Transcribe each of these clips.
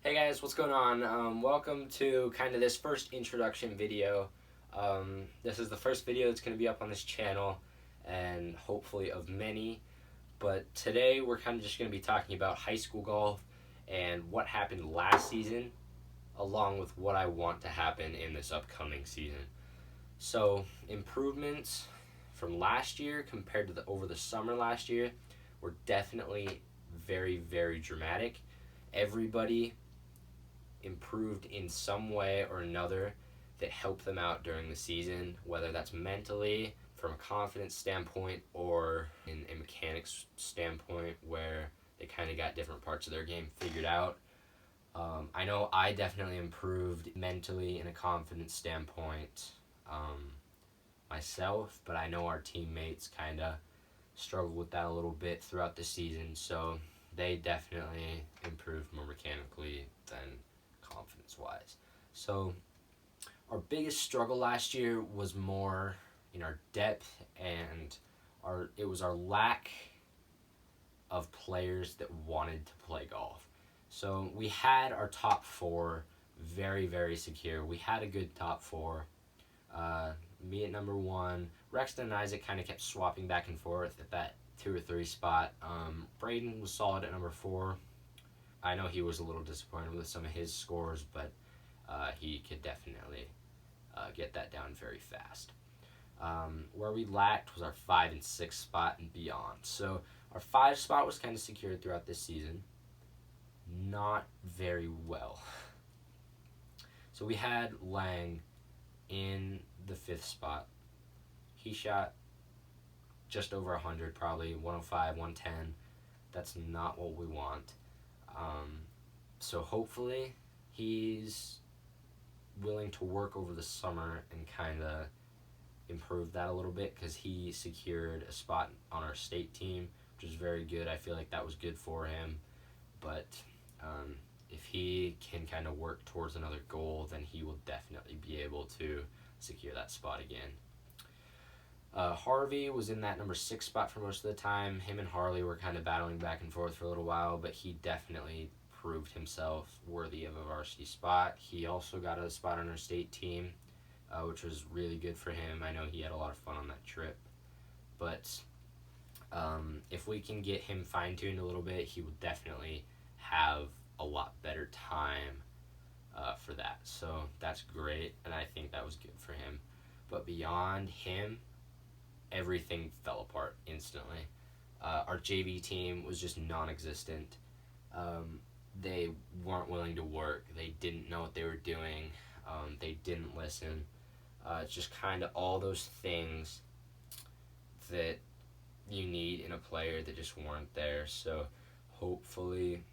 Hey guys, what's going on? Welcome to kind of this first introduction video. This is the first video that's going to be up on this channel, and hopefully of many. But today we're kind of just going to be talking about high school golf and what happened last season, along with what I want to happen in this upcoming season. So improvements from last year compared to over the summer last year were definitely very, very dramatic. Everybody improved in some way or another that helped them out during the season, whether that's mentally, from a confidence standpoint, or in a mechanics standpoint where they kind of got different parts of their game figured out. I know I definitely improved mentally in a confidence standpoint myself, but I know our teammates kind of struggled with that a little bit throughout the season, so they definitely improved more mechanically than confidence wise. So our biggest struggle last year was more in our depth, and it was our lack of players that wanted to play golf. So we had our top four very, very secure. We had a good top four. Me at number one. Rexton and Isaac kind of kept swapping back and forth at that 2 or 3 spot. Braden was solid at number four. I know he was a little disappointed with some of his scores, but he could definitely get that down very fast. Where we lacked was our 5 and 6 spot and beyond. So our 5 spot was kind of secured throughout this season. Not very well. So we had Lang in the 5th spot. He shot just over 100, probably 105, 110. That's not what we want. So hopefully he's willing to work over the summer and kind of improve that a little bit, because he secured a spot on our state team, which is very good. I feel like that was good for him. But if he can kind of work towards another goal, then he will definitely be able to secure that spot again. Harvey was in that number 6 spot for most of the time. Him and Harley were kind of battling back and forth for a little while, but he definitely proved himself worthy of a varsity spot. He also got a spot on our state team, which was really good for him. I know he had a lot of fun on that trip. But if we can get him fine-tuned a little bit, he will definitely have a lot better time for that. So that's great, and I think that was good for him. But beyond him, everything fell apart instantly. Our JV team was just non-existent. They weren't willing to work. They didn't know what they were doing. They didn't listen. It's just kind of all those things that you need in a player that just weren't there. So hopefully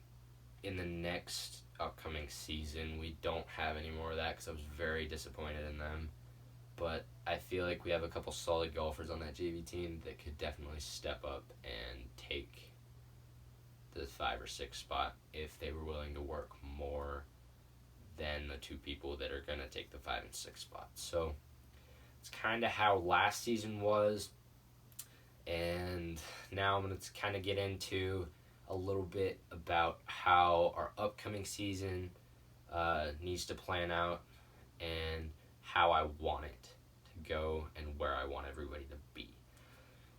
in the next upcoming season we don't have any more of that, because I was very disappointed in them. But I feel like we have a couple solid golfers on that JV team that could definitely step up and take the 5 or 6 spot if they were willing to work more than the 2 people that are going to take the 5 and 6 spots. So it's kind of how last season was. And now I'm going to kind of get into a little bit about how our upcoming season needs to plan out, and how I want it to go, and where I want everybody to be.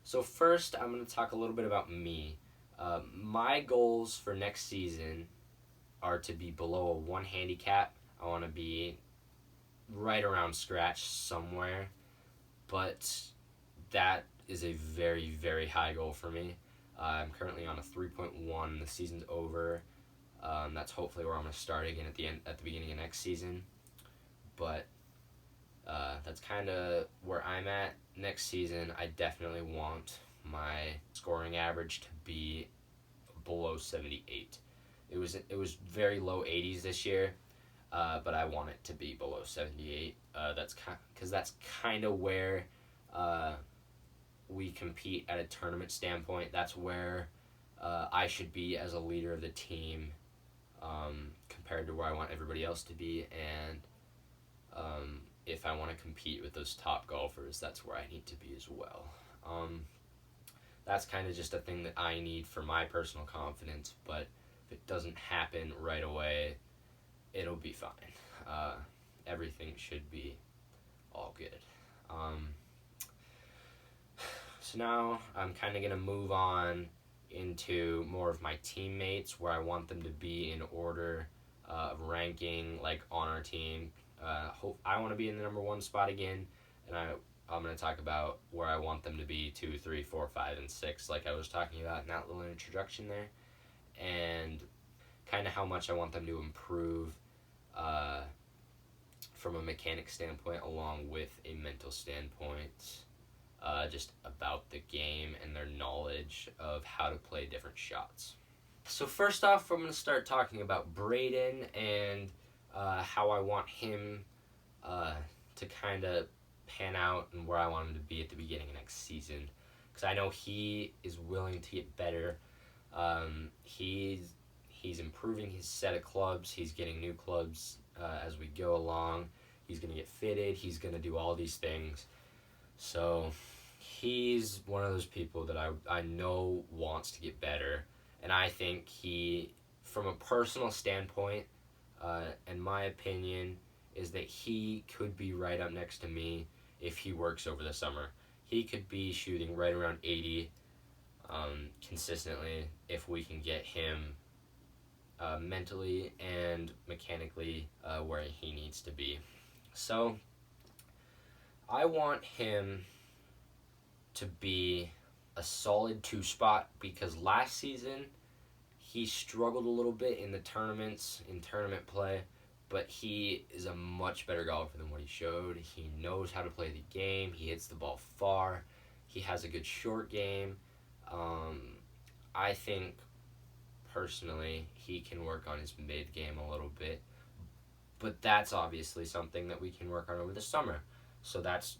So first, I'm going to talk a little bit about me. My goals for next season are to be below a 1 handicap. I want to be right around scratch somewhere, but that is a very, very high goal for me. I'm currently on a 3.1. The season's over. That's hopefully where I'm going to start again at the beginning of next season. But that's kind of where I'm at next season. I definitely want my scoring average to be below 78. It was very low 80s this year, but I want it to be below 78. Because that's kind of where we compete at a tournament standpoint. That's where I should be as a leader of the team, compared to where I want everybody else to be. And if I want to compete with those top golfers, that's where I need to be as well. That's kind of just a thing that I need for my personal confidence, but if it doesn't happen right away, it'll be fine. Everything should be all good. So now I'm kind of going to move on into more of my teammates, where I want them to be in order of ranking, like on our team. I want to be in the number 1 spot again, and I'm going to talk about where I want them to be 2, 3, 4, 5, and 6, like I was talking about in that little introduction there, and kind of how much I want them to improve from a mechanic standpoint, along with a mental standpoint, just about the game and their knowledge of how to play different shots. So first off, I'm going to start talking about Braden and how I want him to kind of pan out and where I want him to be at the beginning of next season. Because I know he is willing to get better. He's improving his set of clubs. He's getting new clubs as we go along. He's going to get fitted. He's going to do all these things. So he's one of those people that I know wants to get better. And I think he, from a personal standpoint, in my opinion, is that he could be right up next to me if he works over the summer. He could be shooting right around 80 consistently if we can get him mentally and mechanically where he needs to be. So I want him to be a solid 2 spot, because last season he struggled a little bit in the tournaments, in tournament play, but he is a much better golfer than what he showed. He knows how to play the game. He hits the ball far. He has a good short game. I think personally he can work on his mid game a little bit, but that's obviously something that we can work on over the summer. So that's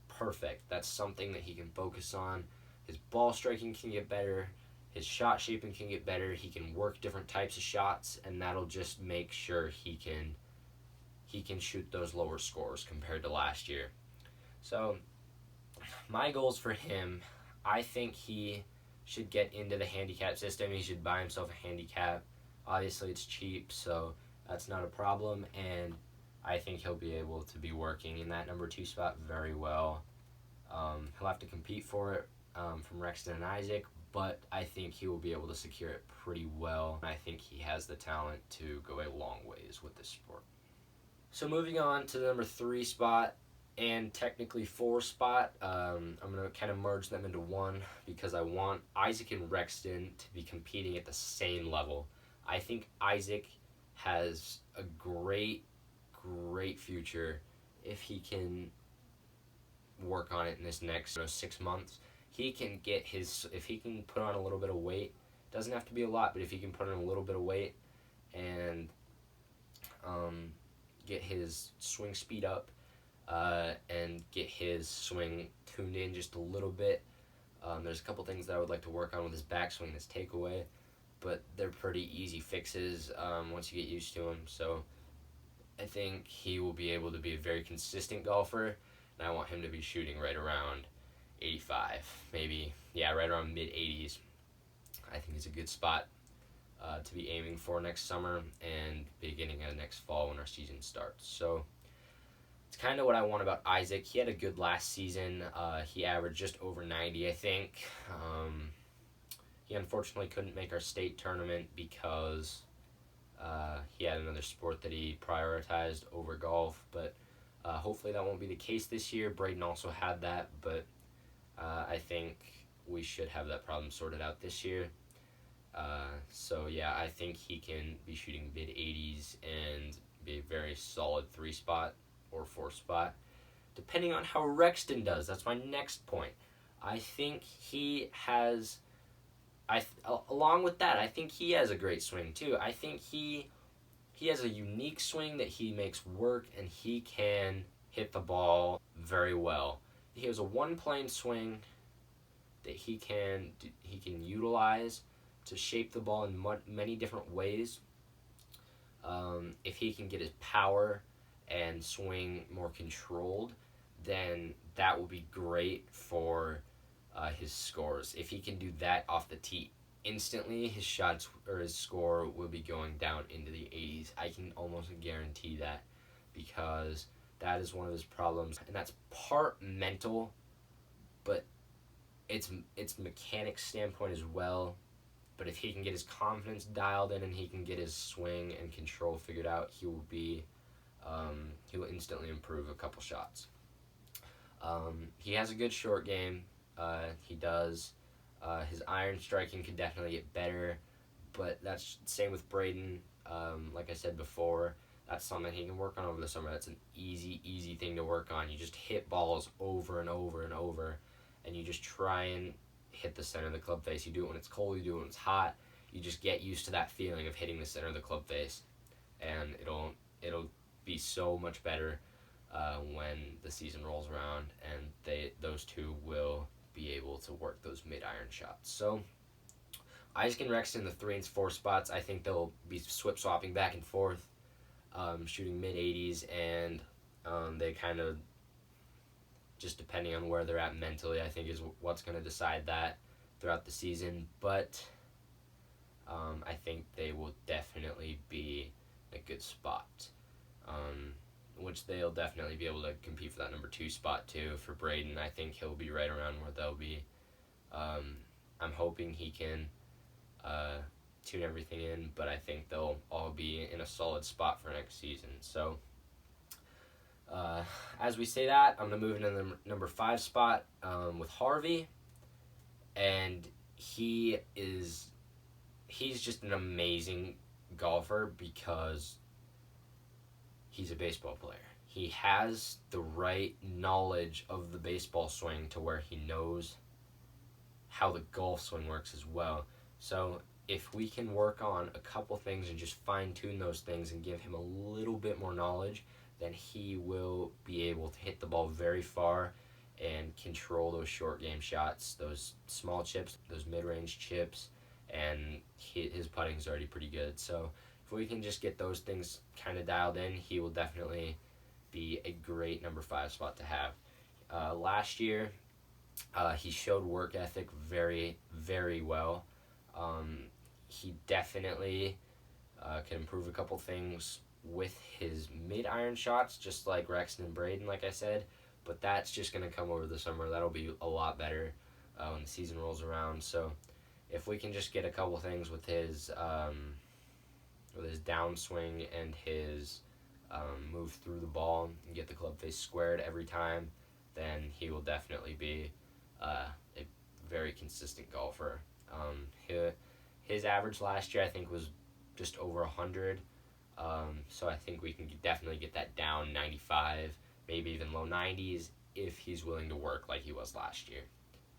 perfect. That's something that he can focus on. His ball striking can get better. His shot shaping can get better. He can work different types of shots, and that'll just make sure he can shoot those lower scores compared to last year. So my goals for him, I think he should get into the handicap system. He should buy himself a handicap. Obviously it's cheap, so that's not a problem, and I think he'll be able to be working in that number 2 spot very well. He'll have to compete for it from Rexton and Isaac, but I think he will be able to secure it pretty well. I think he has the talent to go a long ways with this sport. So moving on to the number 3 spot and technically 4 spot, I'm going to kind of merge them into one, because I want Isaac and Rexton to be competing at the same level. I think Isaac has a great future if he can work on it in this next 6 months. He can if he can put on a little bit of weight, doesn't have to be a lot, but if he can put on a little bit of weight and get his swing speed up and get his swing tuned in just a little bit. There's a couple things that I would like to work on with his backswing, his takeaway, but they're pretty easy fixes once you get used to them. So I think he will be able to be a very consistent golfer, and I want him to be shooting right around 85, maybe, right around mid-80s. I think it's a good spot to be aiming for next summer and beginning of next fall when our season starts. So it's kind of what I want about Isaac. He had a good last season. He averaged just over 90, I think. He unfortunately couldn't make our state tournament because he had another sport that he prioritized over golf, but hopefully that won't be the case this year. Braden also had that, but I think we should have that problem sorted out this year. I think he can be shooting mid-80s and be a very solid 3 spot or 4 spot, depending on how Rexton does. That's my next point. I think he has, along with that, I think he has a great swing too. I think he has a unique swing that he makes work, and he can hit the ball very well. He has a one-plane swing that he can utilize to shape the ball in many different ways. If he can get his power and swing more controlled, then that will be great for his scores. If he can do that off the tee instantly his shots or his score will be going down into the 80s. I can almost guarantee that, because that is one of his problems, and that's part mental, but it's mechanics standpoint as well. But if he can get his confidence dialed in and he can get his swing and control figured out, he will instantly improve a couple shots. He has a good short game. He does. His iron striking could definitely get better, but that's same with Braden. Like I said before, that's something he can work on over the summer. That's an easy thing to work on. You just hit balls over and over and over, and you just try and hit the center of the club face. You do it when it's cold, you do it when it's hot. You just get used to that feeling of hitting the center of the club face, and it'll be so much better when the season rolls around, and those two will be able to work those mid-iron shots. So Isaac and Rexton, the 3 and 4 spots, I think they'll be swapping back and forth, shooting mid-80s, and they kind of, just depending on where they're at mentally, I think is what's going to decide that throughout the season. But I think they will definitely be in a good spot, which they'll definitely be able to compete for that number 2 spot too. For Braden, I think he'll be right around where they'll be. I'm hoping he can tune everything in, but I think they'll all be in a solid spot for next season. So as we say that, I'm going to move into the number 5 spot with Harvey, and he's just an amazing golfer because he's a baseball player. He has the right knowledge of the baseball swing to where he knows how the golf swing works as well. So if we can work on a couple things and just fine-tune those things and give him a little bit more knowledge, then he will be able to hit the ball very far and control those short game shots, those small chips, those mid-range chips, and his putting is already pretty good. So if we can just get those things kind of dialed in, he will definitely be a great number 5 spot to have. Last year, he showed work ethic very, very well. He definitely can improve a couple things with his mid-iron shots, just like Rexton and Braden, like I said, but that's just going to come over the summer. That'll be a lot better when the season rolls around. So if we can just get a couple things with his downswing and his move through the ball and get the club face squared every time, then he will definitely be a very consistent golfer. His average last year, I think, was just over 100. So I think we can definitely get that down 95, maybe even low 90s, if he's willing to work like he was last year.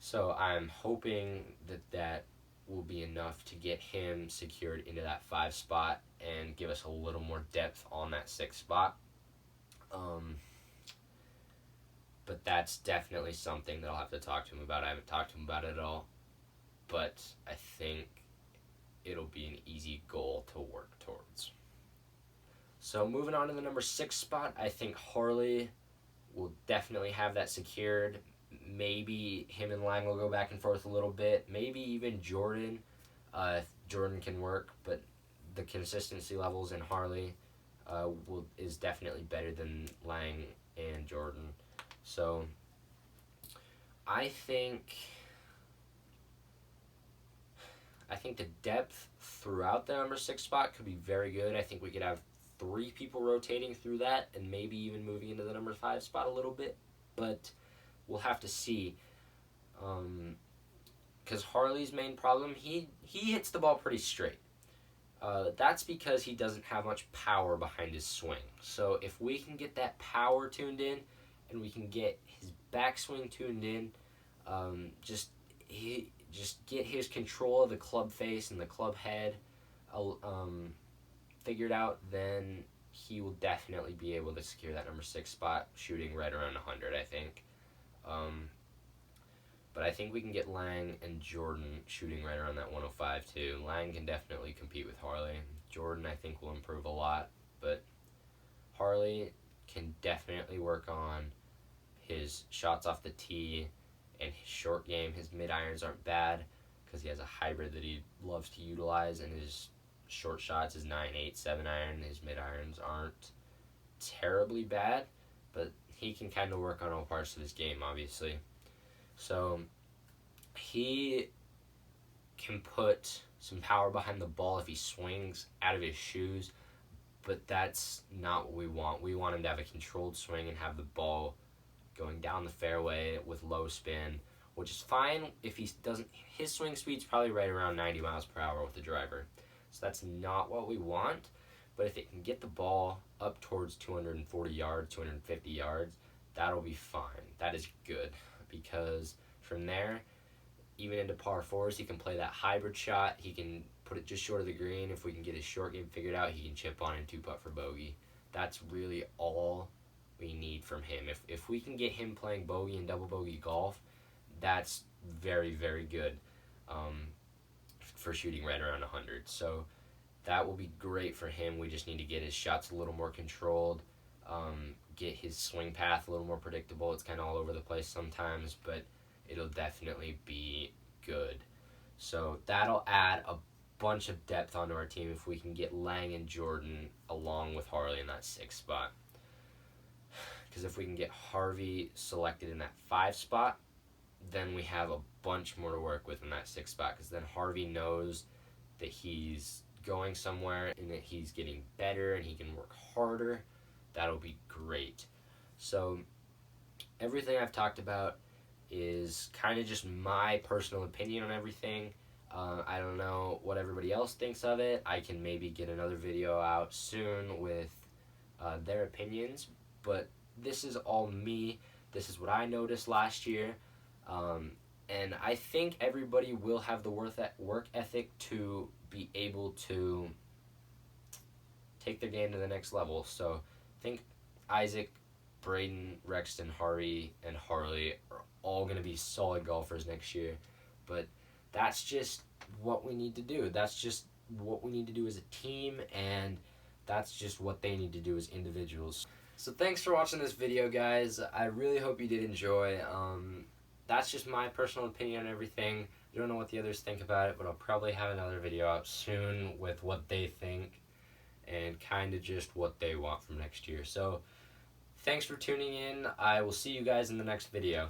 So I'm hoping that will be enough to get him secured into that 5 spot and give us a little more depth on that 6 spot. But that's definitely something that I'll have to talk to him about. I haven't talked to him about it at all, but I think it'll be an easy goal to work towards. So moving on to the number 6 spot, I think Harley will definitely have that secured. Maybe him and Lang will go back and forth a little bit. Maybe even Jordan, if Jordan can work. But the consistency levels in Harley is definitely better than Lang and Jordan. So I think the depth throughout the number 6 spot could be very good. I think we could have 3 people rotating through that and maybe even moving into the number 5 spot a little bit. But we'll have to see. Because Harley's main problem, he hits the ball pretty straight. That's because he doesn't have much power behind his swing. So if we can get that power tuned in and we can get his backswing tuned in, just get his control of the club face and the club head figured out, then he will definitely be able to secure that number 6 spot, shooting right around 100, I think. But I think we can get Lang and Jordan shooting right around that 105 too. Lang can definitely compete with Harley. Jordan, I think, will improve a lot, but Harley can definitely work on his shots off the tee and his short game. His mid-irons aren't bad, because he has a hybrid that he loves to utilize, and his short shots, his 9-8, 7-iron, his mid-irons aren't terribly bad, but he can kind of work on all parts of his game, obviously. So he can put some power behind the ball if he swings out of his shoes, but that's not what we want. We want him to have a controlled swing and have the ball going down the fairway with low spin, which is fine if he doesn't. His swing speed's probably right around 90 miles per hour with the driver, so that's not what we want. But if it can get the ball up towards 240 yards, 250 yards, that'll be fine. That is good, because from there, even into par fours, he can play that hybrid shot. He can put it just short of the green. If we can get his short game figured out, he can chip on and two-putt for bogey. That's really all we need from him. If we can get him playing bogey and double bogey golf, that's very, very good for shooting right around 100. So that will be great for him. We just need to get his shots a little more controlled, get his swing path a little more predictable. It's kind of all over the place sometimes, but it'll definitely be good. So that'll add a bunch of depth onto our team if we can get Lang and Jordan along with Harley in that 6th spot. Because if we can get Harvey selected in that 5 spot, then we have a bunch more to work with in that 6th spot, because then Harvey knows that he's going somewhere and that he's getting better and he can work harder. That'll be great. So everything I've talked about is kind of just my personal opinion on everything. I don't know what everybody else thinks of it. I can maybe get another video out soon with their opinions, but this is all me. This is what I noticed last year. And I think everybody will have the work ethic to be able to take their game to the next level. So I think Isaac, Braden, Rexton, Harvey, and Harley are all going to be solid golfers next year. But that's just what we need to do. That's just what we need to do as a team, and that's just what they need to do as individuals. So thanks for watching this video, guys. I really hope you did enjoy. That's just my personal opinion on everything. I don't know what the others think about it, but I'll probably have another video out soon with what they think and kind of just what they want from next year. So thanks for tuning in. I will see you guys in the next video.